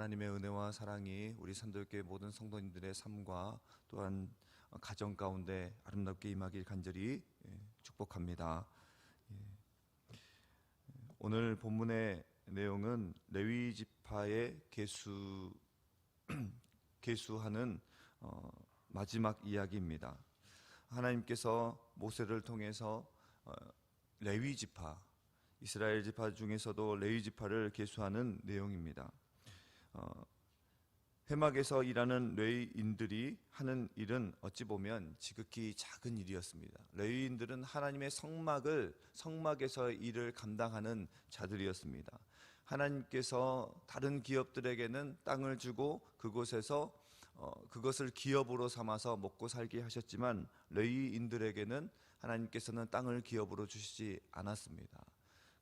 하나님의 은혜와 사랑이 우리 산도교회 모든 성도님들의 삶과 또한 가정 가운데 아름답게 임하길 간절히 축복합니다. 오늘 본문의 내용은 레위 지파의 계수하는 마지막 이야기입니다. 하나님께서 모세를 통해서 레위 지파, 이스라엘 지파 중에서도 레위 지파를 계수하는 내용입니다. 회막에서 일하는 레위인들이 하는 일은 어찌 보면 지극히 작은 일이었습니다. 레위인들은 하나님의 성막에서 일을 감당하는 자들이었습니다. 하나님께서 다른 기업들에게는 땅을 주고 그곳에서 그것을 기업으로 삼아서 먹고 살게 하셨지만 레위인들에게는 하나님께서는 땅을 기업으로 주시지 않았습니다.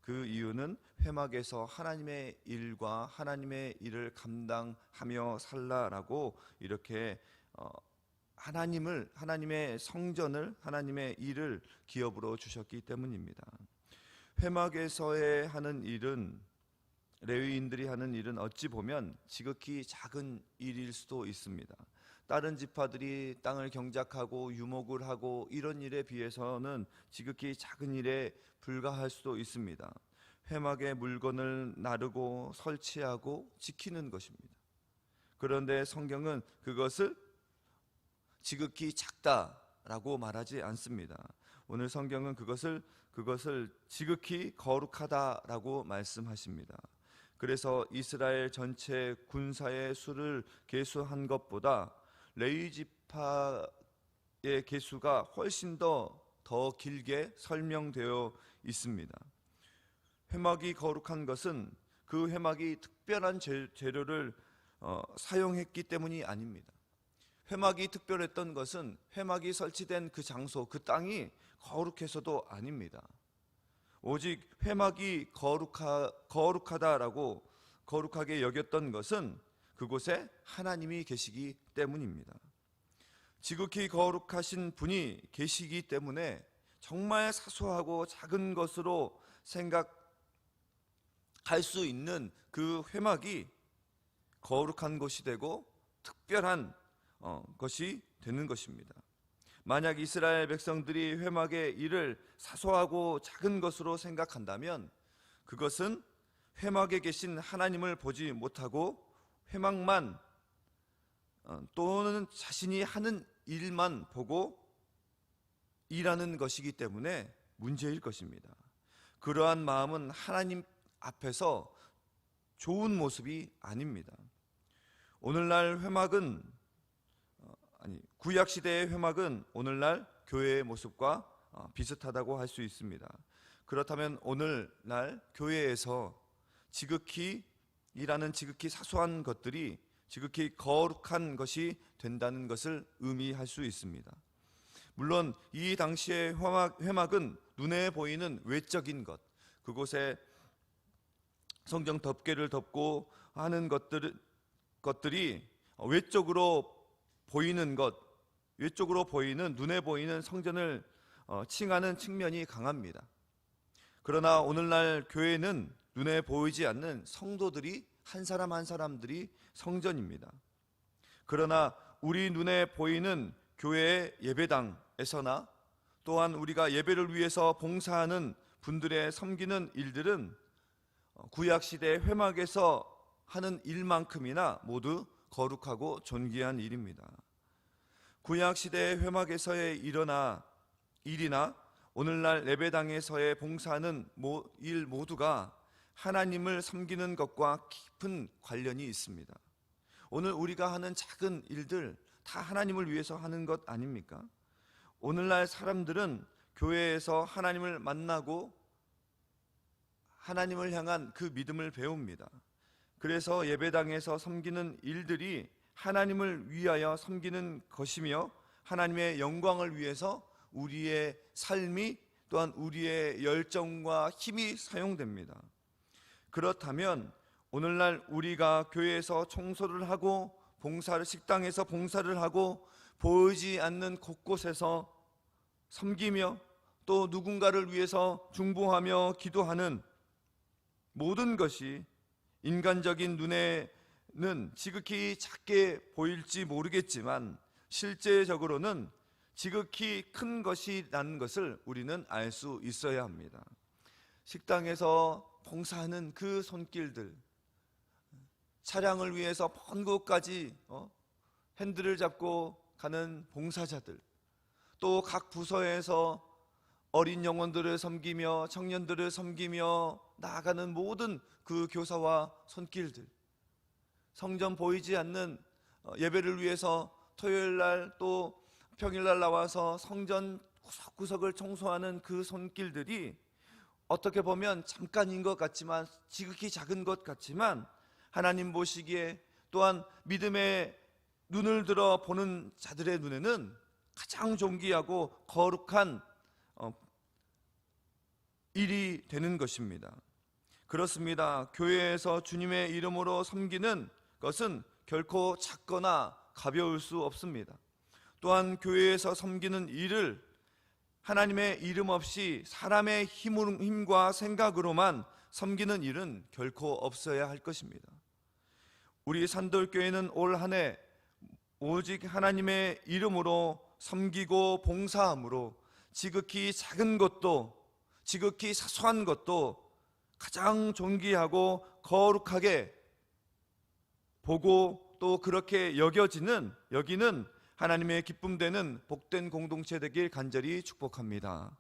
그 이유는 회막에서 하나님의 일과 하나님의 일을 감당하며 살라라고 이렇게 하나님의 성전을, 하나님의 일을 기업으로 주셨기 때문입니다. 회막에서의 하는 일은, 레위인들이 하는 일은 어찌 보면 지극히 작은 일일 수도 있습니다. 다른 지파들이 땅을 경작하고 유목을 하고 이런 일에 비해서는 지극히 작은 일에 불과할 수도 있습니다. 회막의 물건을 나르고 설치하고 지키는 것입니다. 그런데 성경은 그것을 지극히 작다라고 말하지 않습니다. 오늘 성경은 그것을 지극히 거룩하다라고 말씀하십니다. 그래서 이스라엘 전체 군사의 수를 계수한 것보다 레위 지파의 계수가 훨씬 더 길게 설명되어 있습니다. 회막이 거룩한 것은 그 회막이 특별한 재료를 사용했기 때문이 아닙니다. 회막이 특별했던 것은 회막이 설치된 그 장소, 그 땅이 거룩해서도 아닙니다. 오직 회막이 거룩하다라고 거룩하게 여겼던 것은 그곳에 하나님이 계시기 때문입니다. 지극히 거룩하신 분이 계시기 때문에 정말 사소하고 작은 것으로 생각할 수 있는 그 회막이 거룩한 것이 되고 특별한 것이 되는 것입니다. 만약 이스라엘 백성들이 회막의 일을 사소하고 작은 것으로 생각한다면 그것은 회막에 계신 하나님을 보지 못하고 회막만 또는 자신이 하는 일만 보고 일하는 것이기 때문에 문제일 것입니다. 그러한 마음은 하나님 앞에서 좋은 모습이 아닙니다. 오늘날 구약시대의 회막은 오늘날 교회의 모습과 비슷하다고 할 수 있습니다. 그렇다면 오늘날 교회에서 지극히 사소한 것들이 지극히 거룩한 것이 된다는 것을 의미할 수 있습니다. 물론 이 당시의 회막은 눈에 보이는 외적인 것, 그곳에 성경 덮개를 덮고 하는 것들이 외적으로 보이는 눈에 보이는 성전을 칭하는 측면이 강합니다. 그러나 오늘날 교회는 눈에 보이지 않는 성도들이 한 사람 한 사람들이 성전입니다. 그러나 우리 눈에 보이는 교회의 예배당에서나 또한 우리가 예배를 위해서 봉사하는 분들의 섬기는 일들은 구약시대 회막에서 하는 일만큼이나 모두 거룩하고 존귀한 일입니다. 구약시대의 회막에서의 일이나 오늘날 예배당에서의 봉사하는 일 모두가 하나님을 섬기는 것과 깊은 관련이 있습니다. 오늘 우리가 하는 작은 일들 다 하나님을 위해서 하는 것 아닙니까? 오늘날 사람들은 교회에서 하나님을 만나고 하나님을 향한 그 믿음을 배웁니다. 그래서 예배당에서 섬기는 일들이 하나님을 위하여 섬기는 것이며 하나님의 영광을 위해서 우리의 삶이 또한 우리의 열정과 힘이 사용됩니다. 그렇다면 오늘날 우리가 교회에서 청소를 하고 식당에서 봉사를 하고 보이지 않는 곳곳에서 섬기며 또 누군가를 위해서 중보하며 기도하는 모든 것이 인간적인 눈에 지극히 작게 보일지 모르겠지만 실제적으로는 지극히 큰 것이라는 것을 우리는 알 수 있어야 합니다. 식당에서 봉사하는 그 손길들, 차량을 위해서 먼 곳까지 핸들을 잡고 가는 봉사자들, 또 각 부서에서 어린 영혼들을 섬기며 청년들을 섬기며 나아가는 모든 그 교사와 손길들, 성전 보이지 않는 예배를 위해서 토요일날 또 평일날 나와서 성전 구석구석을 청소하는 그 손길들이 어떻게 보면 잠깐인 것 같지만, 지극히 작은 것 같지만, 하나님 보시기에 또한 믿음의 눈을 들어 보는 자들의 눈에는 가장 존귀하고 거룩한 일이 되는 것입니다. 그렇습니다. 교회에서 주님의 이름으로 섬기는 것은 결코 작거나 가벼울 수 없습니다. 또한 교회에서 섬기는 일을 하나님의 이름 없이 사람의 힘과 생각으로만 섬기는 일은 결코 없어야 할 것입니다. 우리 산돌교회는 올 한 해 오직 하나님의 이름으로 섬기고 봉사함으로 지극히 작은 것도, 지극히 사소한 것도 가장 존귀하고 거룩하게 보고 또 그렇게 여기는 하나님의 기쁨되는 복된 공동체 되길 간절히 축복합니다.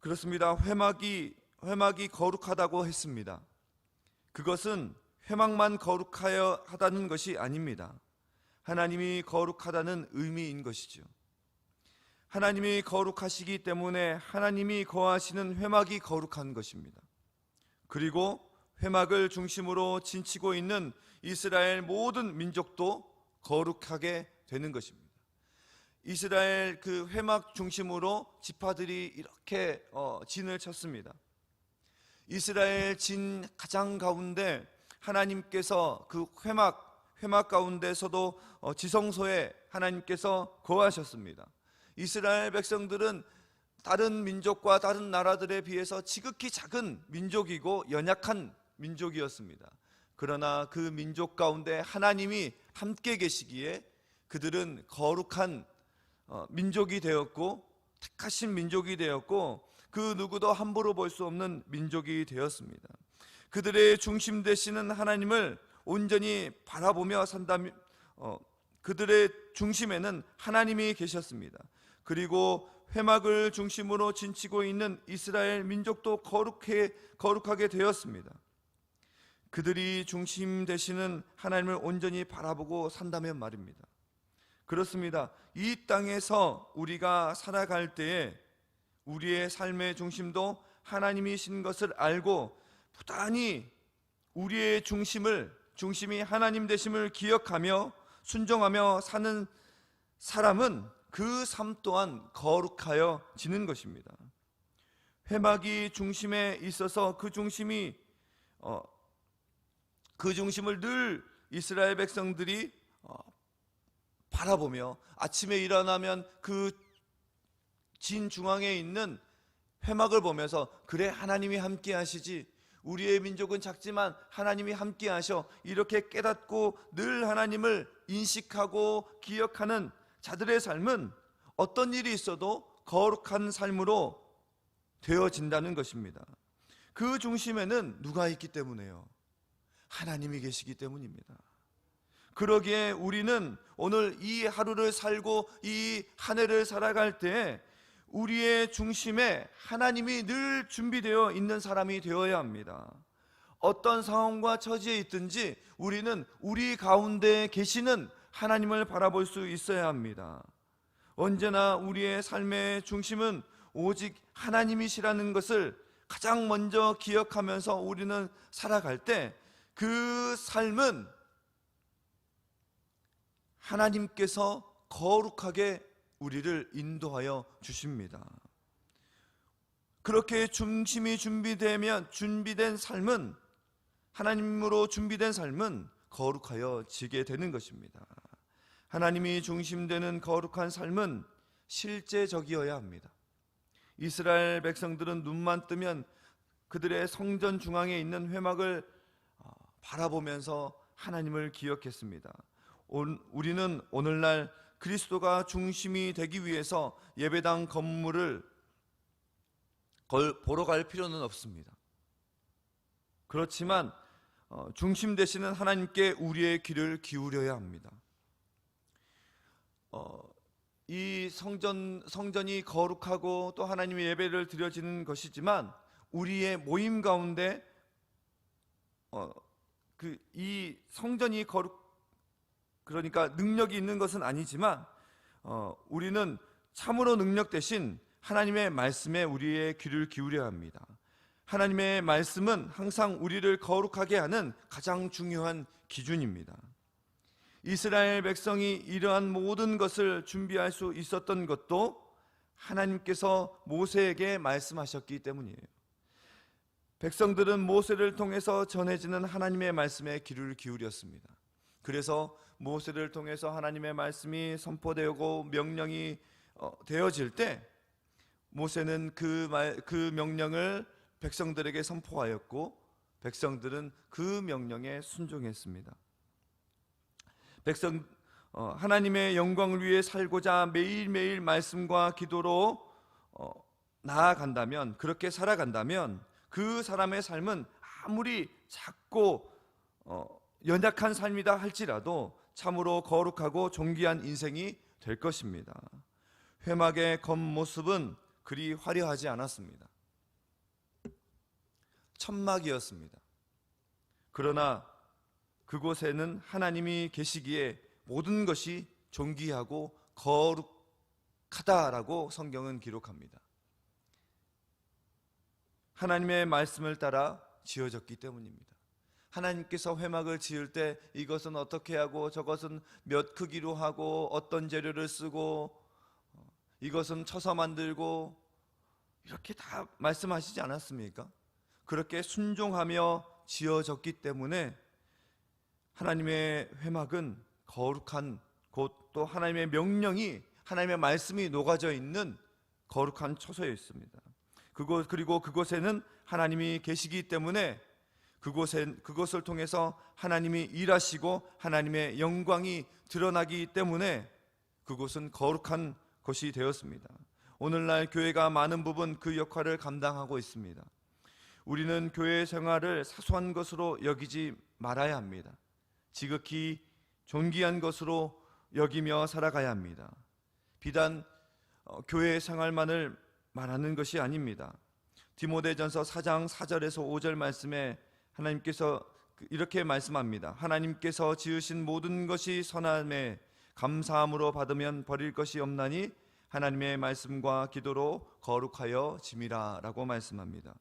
그렇습니다. 회막이 거룩하다고 했습니다. 그것은 회막만 거룩하여 하다는 것이 아닙니다. 하나님이 거룩하다는 의미인 것이죠. 하나님이 거룩하시기 때문에 하나님이 거하시는 회막이 거룩한 것입니다. 그리고 회막을 중심으로 진치고 있는 이스라엘 모든 민족도 거룩하게 되는 것입니다. 이스라엘 그 회막 중심으로 지파들이 이렇게 진을 쳤습니다. 이스라엘 진 가장 가운데 하나님께서 그 회막 가운데서도 지성소에 하나님께서 거하셨습니다. 이스라엘 백성들은 다른 민족과 다른 나라들에 비해서 지극히 작은 민족이고 연약한 민족이었습니다. 그러나 그 민족 가운데 하나님이 함께 계시기에 그들은 거룩한 민족이 되었고, 택하신 민족이 되었고, 그 누구도 함부로 볼 수 없는 민족이 되었습니다. 그들의 중심 되시는 하나님을 온전히 바라보며 산다면 그들의 중심에는 하나님이 계셨습니다. 그리고 회막을 중심으로 진치고 있는 이스라엘 민족도 거룩하게 되었습니다. 그들이 중심 되시는 하나님을 온전히 바라보고 산다면 말입니다. 그렇습니다. 이 땅에서 우리가 살아갈 때에 우리의 삶의 중심도 하나님이신 것을 알고 부단히 우리의 중심이 하나님 되심을 기억하며 순종하며 사는 사람은 그 삶 또한 거룩하여지는 것입니다. 회막이 중심에 있어서 그 중심을 늘 이스라엘 백성들이 바라보며 아침에 일어나면 그 진 중앙에 있는 회막을 보면서, 그래, 하나님이 함께 하시지, 우리의 민족은 작지만 하나님이 함께 하셔, 이렇게 깨닫고 늘 하나님을 인식하고 기억하는 자들의 삶은 어떤 일이 있어도 거룩한 삶으로 되어진다는 것입니다. 그 중심에는 누가 있기 때문에요? 하나님이 계시기 때문입니다. 그러기에 우리는 오늘 이 하루를 살고 이 한 해를 살아갈 때 우리의 중심에 하나님이 늘 준비되어 있는 사람이 되어야 합니다. 어떤 상황과 처지에 있든지 우리는 우리 가운데 계시는 하나님을 바라볼 수 있어야 합니다. 언제나 우리의 삶의 중심은 오직 하나님이시라는 것을 가장 먼저 기억하면서 우리는 살아갈 때 그 삶은 하나님께서 거룩하게 우리를 인도하여 주십니다. 그렇게 중심이 준비된 삶은, 하나님으로 준비된 삶은 거룩하여지게 되는 것입니다. 하나님이 중심되는 거룩한 삶은 실제적이어야 합니다. 이스라엘 백성들은 눈만 뜨면 그들의 성전 중앙에 있는 회막을 바라보면서 하나님을 기억했습니다. 우리는 오늘날 그리스도가 중심이 되기 위해서 예배당 건물을 보러 갈 필요는 없습니다. 그렇지만 중심 되시는 하나님께 우리의 귀를 기울여야 합니다. 이 성전이 거룩하고 또 하나님의 예배를 드려지는 것이지만 우리의 모임 가운데 이 성전이 그러니까 능력이 있는 것은 아니지만 우리는 참으로 능력 대신 하나님의 말씀에 우리의 귀를 기울여야 합니다. 하나님의 말씀은 항상 우리를 거룩하게 하는 가장 중요한 기준입니다. 이스라엘 백성이 이러한 모든 것을 준비할 수 있었던 것도 하나님께서 모세에게 말씀하셨기 때문이에요. 백성들은 모세를 통해서 전해지는 하나님의 말씀에 귀를 기울였습니다. 그래서 모세를 통해서 하나님의 말씀이 선포되고 명령이 되어질 때 모세는 그 명령을 백성들에게 선포하였고 백성들은 그 명령에 순종했습니다. 하나님의 영광을 위해 살고자 매일매일 말씀과 기도로 나아간다면, 그렇게 살아간다면 그 사람의 삶은 아무리 작고 연약한 삶이다 할지라도 참으로 거룩하고 존귀한 인생이 될 것입니다. 회막의 겉모습은 그리 화려하지 않았습니다. 천막이었습니다. 그러나 그곳에는 하나님이 계시기에 모든 것이 존귀하고 거룩하다라고 성경은 기록합니다. 하나님의 말씀을 따라 지어졌기 때문입니다. 하나님께서 회막을 지을 때 이것은 어떻게 하고 저것은 몇 크기로 하고 어떤 재료를 쓰고 이것은 쳐서 만들고 이렇게 다 말씀하시지 않았습니까? 그렇게 순종하며 지어졌기 때문에 하나님의 회막은 거룩한 곳, 또 하나님의 명령이, 하나님의 말씀이 녹아져 있는 거룩한 처소에 있습니다. 그리고 그곳에는 하나님이 계시기 때문에 그것을 통해서 하나님이 일하시고 하나님의 영광이 드러나기 때문에 그곳은 거룩한 곳이 되었습니다. 오늘날 교회가 많은 부분 그 역할을 감당하고 있습니다. 우리는 교회 생활을 사소한 것으로 여기지 말아야 합니다. 지극히 존귀한 것으로 여기며 살아가야 합니다. 비단 교회 생활만을 말하는 것이 아닙니다. 디모데전서 4장 4절에서 5절 말씀에 하나님께서 이렇게 말씀합니다. 하나님께서 지으신 모든 것이 선함에 감사함으로 받으면 버릴 것이 없나니 하나님의 말씀과 기도로 거룩하여 짐이라 라고 말씀합니다.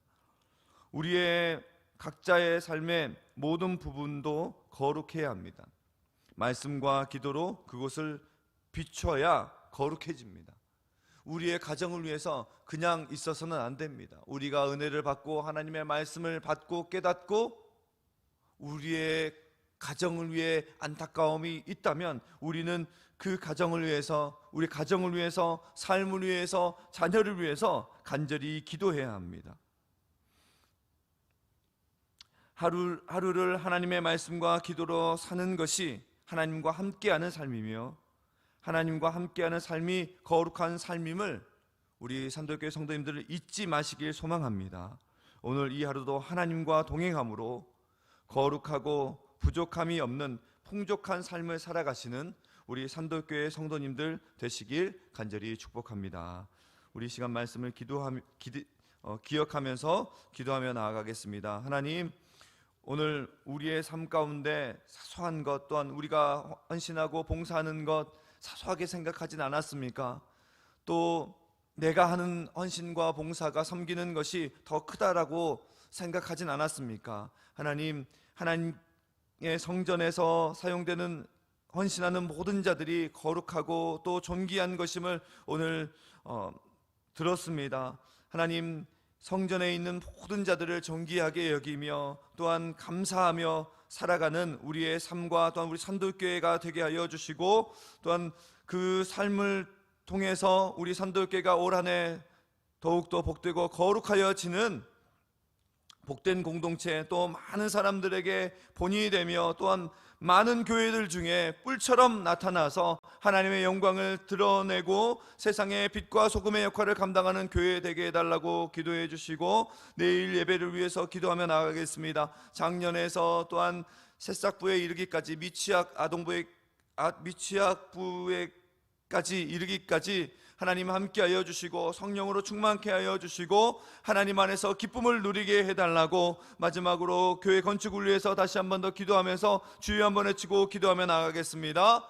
우리의 각자의 삶의 모든 부분도 거룩해야 합니다. 말씀과 기도로 그것을 비춰야 거룩해집니다. 우리의 가정을 위해서 그냥 있어서는 안 됩니다. 우리가 은혜를 받고 하나님의 말씀을 받고 깨닫고 우리의 가정을 위해 안타까움이 있다면 우리는 그 가정을 위해서, 우리 가정을 위해서, 삶을 위해서, 자녀를 위해서 간절히 기도해야 합니다. 하루를 하나님의 말씀과 기도로 사는 것이 하나님과 함께하는 삶이며 하나님과 함께하는 삶이 거룩한 삶임을 우리 산도교회 성도님들을 잊지 마시길 소망합니다. 오늘 이 하루도 하나님과 동행함으로 거룩하고 부족함이 없는 풍족한 삶을 살아가시는 우리 산도교회 성도님들 되시길 간절히 축복합니다. 우리 시간 말씀을 기억하면서 기도하며 나아가겠습니다. 하나님, 오늘 우리의 삶 가운데 사소한 것, 또한 우리가 헌신하고 봉사하는 것 사소하게 생각하진 않았습니까? 또 내가 하는 헌신과 봉사가 섬기는 것이 더 크다라고 생각하진 않았습니까? 하나님, 하나님의 성전에서 사용되는 헌신하는 모든 자들이 거룩하고 또 존귀한 것임을 오늘 들었습니다. 하나님, 성전에 있는 모든 자들을 존귀하게 여기며 또한 감사하며 살아가는 우리의 삶과 또한 우리 산도교회가 되게 하여 주시고 또한 그 삶을 통해서 우리 산도교회가 올 한 해 더욱더 복되고 거룩하여지는 복된 공동체, 또 많은 사람들에게 본이 되며 또한 많은 교회들 중에 뿔처럼 나타나서 하나님의 영광을 드러내고 세상의 빛과 소금의 역할을 감당하는 교회 되게 해달라고 기도해 주시고, 내일 예배를 위해서 기도하며 나가겠습니다. 작년에서 또한 새싹부에 이르기까지 미취학부에까지 이르기까지 하나님 함께하여 주시고 성령으로 충만케 하여 주시고 하나님 안에서 기쁨을 누리게 해달라고, 마지막으로 교회 건축을 위해서 다시 한 번 더 기도하면서 주여 한번 외치고 기도하며 나가겠습니다.